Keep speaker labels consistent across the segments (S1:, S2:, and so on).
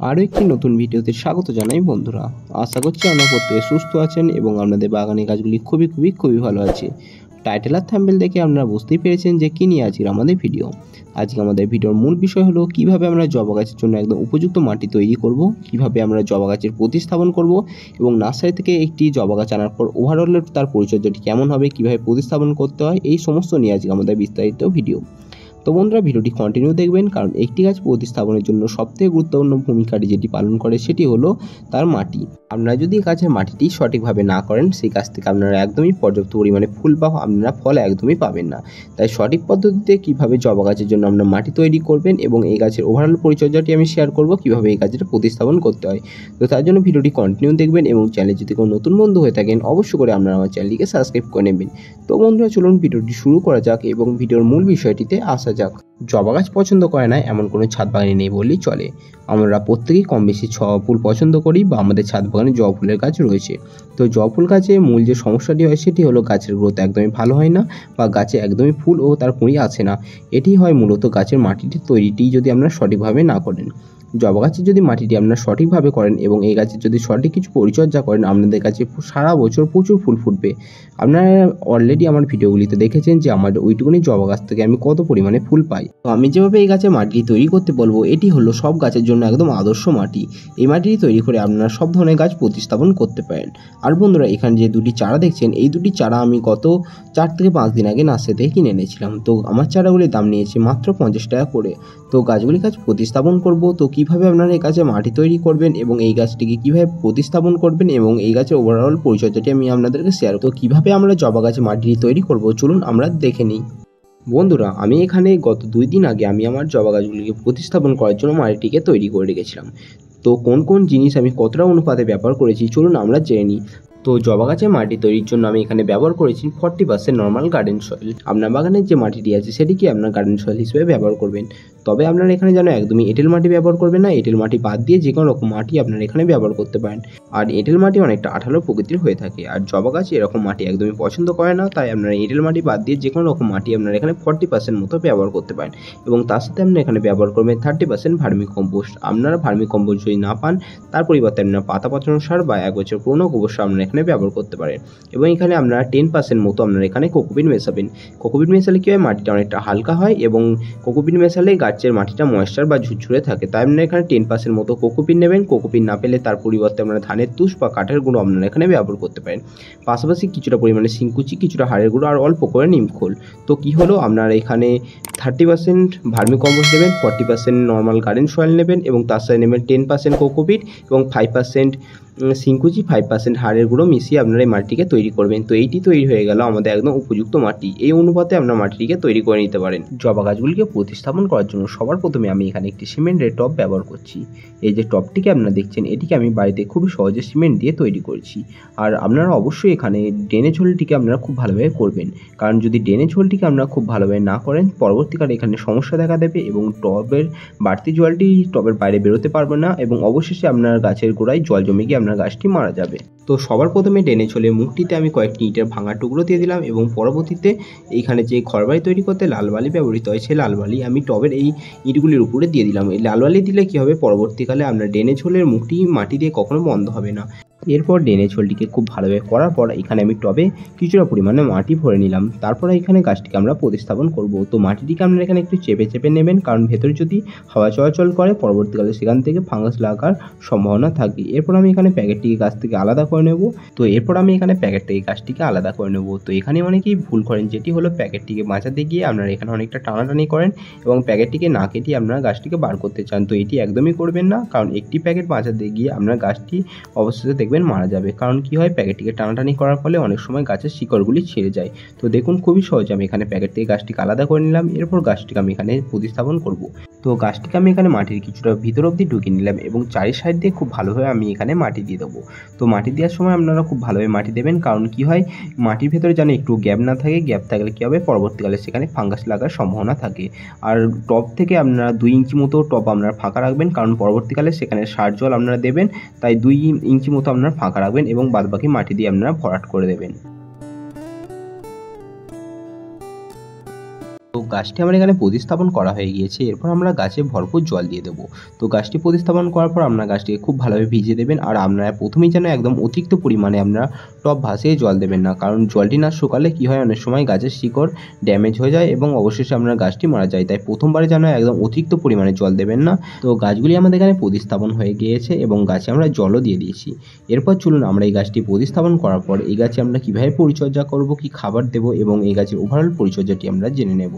S1: আরও একটি নতুন ভিডিওতে স্বাগত জানাই বন্ধুরা। আশা করছি আপনারা প্রত্যেকে সুস্থ আছেন এবং আপনাদের বাগানের গাছগুলি খুবই ভালো আছে। টাইটেল আর থাম্বনেল দেখে আপনারা বুঝতেই পেরেছেন যে কী নিয়ে আজকের আমাদের ভিডিও। আজকে আমাদের ভিডিওর মূল বিষয় হলো কীভাবে আমরা জবা গাছের জন্য একদম উপযুক্ত মাটি তৈরি করব, কীভাবে আমরা জবা গাছের প্রতিস্থাপন করব এবং নার্সারি থেকে একটি জবা গাছ আনার পর ওভারঅল তার পরিচর্যাটি কেমন হবে, কীভাবে প্রতিস্থাপন করতে হয়, এই সমস্ত নিয়ে আজকে আমাদের বিস্তারিত ভিডিও। তো বন্ধুরা, ভিডিওটি কন্টিনিউ দেখবেন, কারণ একটি গাছ প্রতিস্থাপনের জন্য সবথেকে গুরুত্বপূর্ণ ভূমিকাটি যেটি পালন করে সেটি হলো তার মাটি। আপনারা যদি গাছের মাটিটি সঠিকভাবে না করেন, সেই গাছ থেকে আপনারা একদমই পর্যাপ্ত পরিমাণে ফুল বা আপনারা ফল একদমই পাবেন না। তাই সঠিক পদ্ধতিতে কিভাবে জবা গাছের জন্য আপনারা মাটি তৈরি করবেন এবং এই গাছের ওভারঅল পরিচর্যাটি আমি শেয়ার করব, কিভাবে এই গাছটা প্রতিস্থাপন করতে হয়। তো তার জন্য ভিডিওটি কন্টিনিউ দেখবেন এবং চ্যানেলে যদি কোনো নতুন বন্ধু হয়ে থাকেন অবশ্যই করে আপনারা আমার চ্যানেলটিকে সাবস্ক্রাইব করে নেবেন। তো বন্ধুরা, চলুন ভিডিওটি শুরু করা যাক এবং ভিডিওর মূল বিষয়টিতে আসা যাক। জবা গাছ পছন্দ করে না এমন কোনো ছাদ বাগানে নেই বললেই চলে। আমরা প্রত্যেকেই কম বেশি ফুল পছন্দ করি বা আমাদের ছাদ বাগানে জবা ফুলের গাছ রয়েছে। তো জবা ফুল গাছে মূল যে সমস্যাটি হয় সেটি হলো গাছের গ্রোথ একদমই ভালো হয় না বা গাছে একদমই ফুল ও তার কুঁড়ি আসে না। এটি হয় মূলত গাছের মাটিটি তৈরিটি যদি আপনারা সঠিকভাবে না করেন। জবা গাছের যদি মাটিটি আপনারা সঠিকভাবে করেন এবং এই গাছের যদি সঠিক কিছু পরিচর্যা করেন, আপনাদের গাছে সারা বছর প্রচুর ফুল ফুটবে। আপনারা অলরেডি আমার ভিডিওগুলিতে দেখেছেন যে আমার ওইটুকুনি জবা গাছ থেকে আমি কত পরিমাণে ফুল পাই। তো আমি যেভাবে এই গাছের মাটি তৈরি করতে বলবো, এটি হলো সব গাছের জন্য একদম আদর্শ মাটি। এই মাটিটি তৈরি করে আপনারা সব ধরনের গাছ প্রতিস্থাপন করতে পারেন। আর বন্ধুরা, এখানে যে দুটি চারা দেখছেন, এই দুটি চারা আমি গত 4 থেকে 5 দিন আগে নার্সারি থেকে কিনে এনেছিলাম। তো আমার চারাগুলির দাম নিয়েছে মাত্র 50 টাকা করে। তো গাছগুলির কাছে প্রতিস্থাপন করব, তো কিভাবে আপনারা এই গাছে মাটি তৈরি করবেন এবং এই গাছটিকে কিভাবে প্রতিস্থাপন করবেন এবং এই গাছের ওভারঅল পরিচর্যাটি আমি আপনাদেরকে শেয়ার করব। তো কিভাবে আমরা জবা গাছে মাটি তৈরি করব, চলুন আমরা দেখে নিই। বন্ধুরা, আমি এখানে গত 2 দিন আগে আমি আমার জবা গাছগুলিকে প্রতিস্থাপন করার জন্য মাটিটিকে তৈরি করে রেখেছিলাম। তো কোন জিনিস আমি কতটা অনুপাতে ব্যবহার করেছি চলুন আমরা জেনে নিই। তো জবা গাছের মাটি তৈরির জন্য আমি এখানে ব্যবহার করেছি 40% নর্মাল গার্ডেন সয়েল। আপনার বাগানের যে মাটিটি আছে সেটিকে আপনার গার্ডেন সয়েল হিসেবে ব্যবহার করবেন। তবে আপনারা এখানে যেন একদমই এঁটেল মাটি ব্যবহার করবেন না। এঁটেল মাটি বাদ দিয়ে যে কোনো রকম মাটি আপনারা এখানে ব্যবহার করতে পারেন। আর এঁটেল মাটি অনেকটা আঠালো প্রকৃতির হয়ে থাকে, আর জবা গাছ এরকম মাটি একদমই পছন্দ করে না। তাই আপনারা এঁটেল মাটি বাদ দিয়ে যে কোনো রকম মাটি আপনারা এখানে 40% মতো ব্যবহার করতে পারেন। এবং তার সাথে আপনারা এখানে ব্যবহার করবেন 30% ভার্মি কম্পোস্ট। আপনারা ভার্মি কম্পোস্ট যদি না পান, তার পরিবর্তে আপনারা পাতা পচানো সার বা 1 বছর পুরনো গোবর সার আপনারা এখানে ব্যবহার করতে পারেন। এবং এখানে আপনারা 10% মতো আপনারা এখানে কোকোপিট মেশাবেন। কোকোপিট মেশালে কী হয়, মাটিটা অনেকটা হালকা হয় এবং কোকোপিট মেশালে গাছের মাটিটা ময়েশ্চার বা ঝুরঝুরে থাকে। তাই আপনারা এখানে 10% মতো কোকোপিট নেবেন। কোকোপিট না পেলে তার পরিবর্তে আপনারা ধানের তুষ বা কাঠের গুঁড়ো আপনারা এখানে ব্যবহার করতে পারেন। পাশাপাশি কিছুটা পরিমাণে শিংকুচি, কিছুটা হাড়ের গুঁড়ো আর অল্প করে নিমখোল। তো কী হলো, আপনারা এখানে 30% ভার্মি কম্পোস্ট নেবেন, 40% নর্মাল গার্ডেন সয়েল নেবেন এবং তার সাথে নেবেন 10% কোকোপিট এবং 5% শিংকুচি, 5% হাড়ের গুঁড়ো মিশিয়ে আপনারা এই মাটিটিকে তৈরি করবেন। তো এইটি তৈরি হয়ে গেল আমাদের একদম উপযুক্ত মাটি। এই অনুপাতে আপনারা মাটিটিকে তৈরি করে নিতে পারেন। জবা গাছগুলিকে প্রতিস্থাপন করার জন্য সবার প্রথমে আমি এখানে একটি সিমেন্টের টব ব্যবহার করছি। এই যে টবটিকে আপনারা দেখছেন, এটিকে আমি বাড়িতে খুবই সহজে সিমেন্ট দিয়ে তৈরি করেছি। আর আপনারা অবশ্যই এখানে ড্রেনেজ হোলটিকে আপনারা খুব ভালোভাবে করবেন, কারণ যদি ড্রেনেজ হোলটিকে আপনারা খুব ভালোভাবে না করেন, পরবর্তীকালে এখানে সমস্যা দেখা দেবে এবং টবের বাড়তি জলটি টবের বাইরে বেরোতে পারবে না এবং অবশেষে আপনার গাছের গোড়ায় জল জমে গিয়ে আপনার গাছটি মারা যাবে। তো সবার প্রথমে ড্রেনেজ হোলের মুখটিতে আমি কয়েকটি ইটের ভাঙা টুকরো দিয়ে দিলাম এবং পরবর্তীতে এইখানে যে ঘরবাড়ি তৈরি করতে লাল বালি ব্যবহৃত হয়, সেই লাল বালি আমি টবের এই ইটগুলির উপরে দিয়ে দিলাম। এই লাল বালি দিলে কী হবে, পরবর্তীকালে আপনার ড্রেনেজ হোলের মুখটি মাটি দিয়ে কখনো বন্ধ হবে না। এরপর ড্রেনেজ হোলটিকে খুব ভালোভাবে করার পর এখানে আমি টবে কিছুটা পরিমাণে মাটি ভরে নিলাম। তারপরে এখানে গাছটিকে আমরা প্রতিস্থাপন করব। তো মাটিটিকে আপনারা এখানে একটু চেপে নেবেন, কারণ ভেতরে যদি হাওয়া চলাচল করে পরবর্তীকালে সেখান থেকে ফাঙ্গাস লাগার সম্ভাবনা থাকে। এরপর আমি এখানে প্যাকেটটিকে গাছ থেকে আলাদা করে নেব। তো এখানে অনেকেই ভুল করেন, যেটি হলো প্যাকেটটিকে বাঁচাতে গিয়ে আপনারা এখানে অনেকটা টানাটানি করেন এবং প্যাকেটটিকে না কেটে আপনারা গাছটিকে বার করতে চান। তো এটি একদমই করবেন না, কারণ একটি প্যাকেট বাঁচাতে গিয়ে আপনার গাছটি অবশেষে দেখবেন মারা যাবে। কারণ কি হয়, প্যাকেটটিকে টানাটানি করার ফলে অনেক সময় গাছের শিকড়গুলি ছিঁড়ে যায়। তো দেখুন, খুবই সহজে আমি এখানে প্যাকেট থেকে গাছটিকে আলাদা করে নিলাম। এরপর গাছটিকে আমি এখানে প্রতিস্থাপন করব। তো গাছটিকে আমি এখানে মাটির কিছুটা ভিতর অবধি ঢুকিয়ে নিলাম এবং চারি সাইড দিয়ে খুব ভালোভাবে আমি এখানে মাটি দিয়ে দেবো। তো মাটি দেওয়ার সময় আপনারা খুব ভালোভাবে মাটি দেবেন, কারণ কি হয়, মাটির ভেতরে যেন একটু গ্যাপ না থাকে। গ্যাপ থাকলে কী হবে, পরবর্তীকালে সেখানে ফাঙ্গাস লাগার সম্ভাবনা থাকে। আর টব থেকে আপনারা 2 ইঞ্চি মতো টব আপনারা ফাঁকা রাখবেন, কারণ পরবর্তীকালে সেখানে সার জল আপনারা দেবেন। তাই 2 ইঞ্চি মতো আপনারা ফাঁকা রাখবেন এবং বাদবাকি মাটি দিয়ে আপনারা ভরাট করে দেবেন। তো গাছটি আমার এখানে প্রতিস্থাপন করা হয়ে গিয়েছে। এরপর আমরা গাছে ভরপুর জল দিয়ে দেবো। তো গাছটি প্রতিস্থাপন করার পর আপনারা গাছটিকে খুব ভালোভাবে ভিজিয়ে দেবেন। আর আপনারা প্রথমেই যেন একদম অতিরিক্ত পরিমাণে আপনারা টব ভাসিয়ে জল দেবেন না, কারণ জলটি না শুকালে কী হয়, অনেক সময় গাছের শিকড় ড্যামেজ হয়ে যায় এবং অবশেষে আপনার গাছটি মারা যায়। তাই প্রথমবারে যেন একদম অতিরিক্ত পরিমাণে জল দেবেন না। তো গাছগুলি আমাদের এখানে প্রতিস্থাপন হয়ে গিয়েছে এবং গাছে আমরা জলও দিয়ে দিয়েছি। এরপর চলুন আমরা এই গাছটি প্রতিস্থাপন করার পর এই গাছে আমরা কীভাবে পরিচর্যা করব, কি খাবার দেবো এবং এই গাছের ওভারঅল পরিচর্যাটি আমরা জেনে নেব।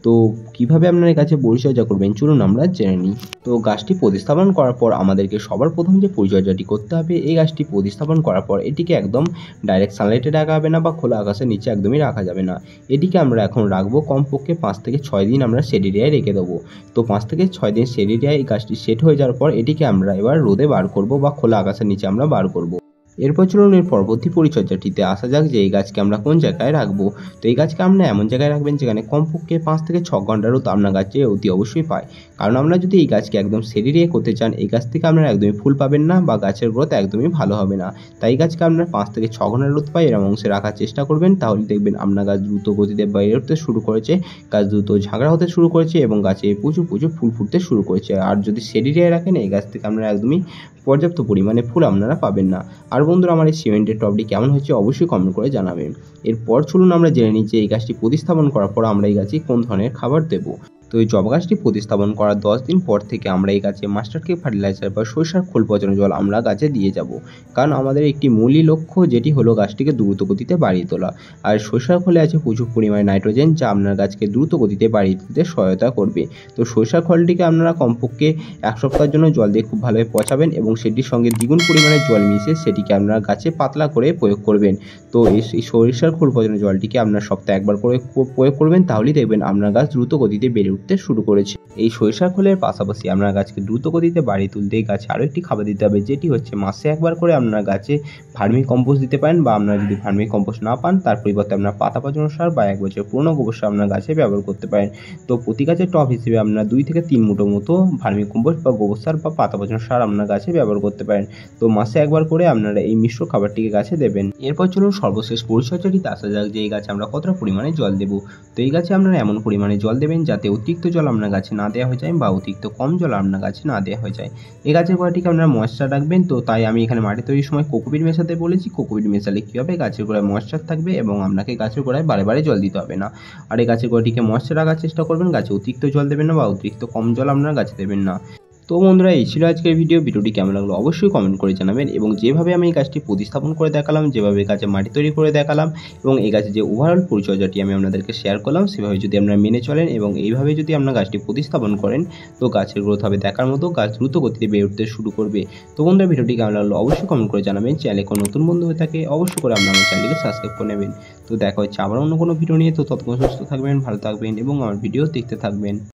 S1: তো কিভাবে আপনারা এই গাছে পরিচর্যা করবেন চলুন আমরা জেনে নিই। তো গাছটি প্রতিস্থাপন করার পর আমাদেরকে সবার প্রথম যে পরিচর্যাটি করতে হবে, এই গাছটি প্রতিস্থাপন করার পর এটিকে একদম ডাইরেক্ট সানলাইটে রাখা হবে না বা খোলা আকাশের নিচে একদমই রাখা যাবে না। এটিকে আমরা এখন রাখবো কমপক্ষে 5 থেকে 6 দিন আমরা শেড এরিয়ায় রেখে দেবো। তো 5 থেকে 6 দিন শেড এরিয়ায় এই গাছটি সেট হয়ে যাওয়ার পর এটিকে আমরা এবার রোদে বার করব বা খোলা আকাশের নিচে আমরা বার করব। এরপর চলুন এর পরবর্তী পরিচর্যাটিতে আসা যাক যে এই গাছকে আমরা কোন জায়গায় রাখবো। তো এই গাছকে আমরা এমন জায়গায় রাখবেন যেখানে কমপক্ষে 5 থেকে 6 ঘন্টা রোদ আপনার গাছে অতি অবশ্যই পায়। কারণ আমরা যদি এই গাছকে একদম সেড এরিয়া করতে চান, এই গাছ থেকে আপনারা একদমই ফুল পাবেন না বা গাছের গ্রোথ একদমই ভালো হবে না। তাই এই গাছকে আপনারা 5 থেকে 6 ঘন্টা রোদ পায় এরকম অংশে রাখার চেষ্টা করবেন। তাহলে দেখবেন আপনার গাছ দ্রুত গতিতে বাইরে উঠতে শুরু করেছে, গাছ দ্রুত ঝাঁকড়া হতে শুরু করেছে এবং গাছে প্রচুর ফুল ফুটতে শুরু করেছে। আর যদি সেড এরিয়ায় রাখেন এই গাছ থেকে আপনারা একদমই পর্যাপ্ত পরিমাণে ফুল আপনারা পাবেন না। আর বন্ধুরা, আমার এই সিমেন্টের টবটি কেমন হচ্ছে অবশ্যই কমেন্ট করে জানাবেন। এরপর চলুন আমরা জেনে নিই যে এই গাছটি প্রতিস্থাপন করার পর আমরা এই গাছে কোন ধরনের খাবার দেবো। তো এই জবা গাছটি প্রতিস্থাপন করার 10 দিন পর থেকে আমরা এই গাছে মাস্টার কেক ফার্টিলাইজার বা সরিষার খোল পচানো জল আমরা গাছে দিয়ে যাব। কারণ আমাদের একটি মূলই লক্ষ্য যেটি হলো গাছটিকে দ্রুত গতিতে বাড়িয়ে তোলা। আর সরিষার খোলে আছে প্রচুর পরিমাণে নাইট্রোজেন, যা আপনার গাছকে দ্রুত গতিতে বাড়িয়ে তুলতে সহায়তা করবে। তো সরিষার খোলটিকে আপনারা কমপক্ষে 1 সপ্তাহের জন্য জল দিয়ে খুব ভালোভাবে পচাবেন এবং সেটির সঙ্গে দ্বিগুণ পরিমাণে জল মিশিয়ে সেটিকে আপনারা গাছে পাতলা করে প্রয়োগ করবেন। তো এই সরিষার খোল পচানো জলটিকে আপনার সপ্তাহে একবার করে প্রয়োগ করবেন, তাহলেই দেখবেন আপনার গাছ দ্রুত গতিতে বেড়ে উঠতে শুরু করেছে। এই সরিষার খোলের পাশাপাশি আপনার গাছকে দ্রুত গতিতে বাড়িয়ে তুলতে গাছে আরও একটি খাবার দিতে হবে, যেটি হচ্ছে মাসে একবার করে আপনার গাছে ভার্মি কম্পোস্ট দিতে পারেন। বা আপনারা যদি ভার্মি কম্পোস্ট না পান তার পরিবর্তে আপনার পাতা পচানো সার বা 1 বছর পুরনো গোবর সার আপনার গাছে ব্যবহার করতে পারেন। তো প্রতি গাছের টব হিসেবে আপনারা 2 থেকে 3 মুঠো মতো ভার্মি কম্পোস্ট বা গোবর সার বা পাতা পচানো সার আপনার গাছে ব্যবহার করতে পারেন। তো মাসে একবার করে আপনারা এই মিশ্র খাবারটিকে গাছে দেবেন। এরপর চলুন সর্বশেষ পরিচর্যাটিতে আসা যাক যে এই গাছে আমরা কতটা পরিমাণে জল দেবো। তো এই গাছে আপনারা এমন পরিমাণে জল দেবেন যাতে অতিরিক্ত জল আপনার গাছে না দেওয়া হয়ে যায় বা অতিরিক্ত কম জল আপনার গাছে না দেওয়া হয়ে যায়। এই গাছের গোড়াটিকে আপনারা ময়েশ্চার রাখবেন। তো তাই আমি এখানে মাটি তৈরির সময় কোকোপিট মেশাতে বলেছি। কোকোপিট মেশালে কী হবে, গাছের গোড়ায় ময়েশ্চার থাকবে এবং আপনাকে গাছের গোড়ায় বারে বারে জল দিতে হবে না। আর এই গাছের গোড়াটিকে ময়েশ্চার রাখার চেষ্টা করবেন, গাছে অতিরিক্ত জল দেবেন না বা অতিরিক্ত কম জল আপনারা গাছে দেবেন না। তো বন্ধুরা, এই ছিল আজকের ভিডিওটি কেমন লাগলো অবশ্যই কমেন্ট করে জানাবেন। এবং যেভাবে আমি এই গাছটি প্রতিস্থাপন করে দেখালাম, যেভাবে গাছে মাটি তৈরি করে দেখালাম এবং এই গাছের যে ওভারঅল পরিচর্যাটি আমি আপনাদেরকে শেয়ার করলাম, সেভাবে যদি আপনারা মেনে চলেন এবং এইভাবে যদি আপনারা গাছটি প্রতিস্থাপন করেন, তো গাছের গ্রোথ হবে দেখার মতো, গাছ দ্রুত গতিতে বেড়ে উঠতে শুরু করবে। তো বন্ধুরা, ভিডিওটি কেমন লাগলো অবশ্যই কমেন্ট করে জানাবেন। চ্যানেলে কোনো নতুন বন্ধু হয়ে থাকে অবশ্যই করে আপনার আমার চ্যানেলটিকে সাবস্ক্রাইব করে নেবেন। তো দেখা হচ্ছে আবার অন্য কোনো ভিডিও নিয়ে। তো ততক্ষণ সুস্থ থাকবেন, ভালো থাকবেন এবং আমার ভিডিও দেখতে থাকবেন।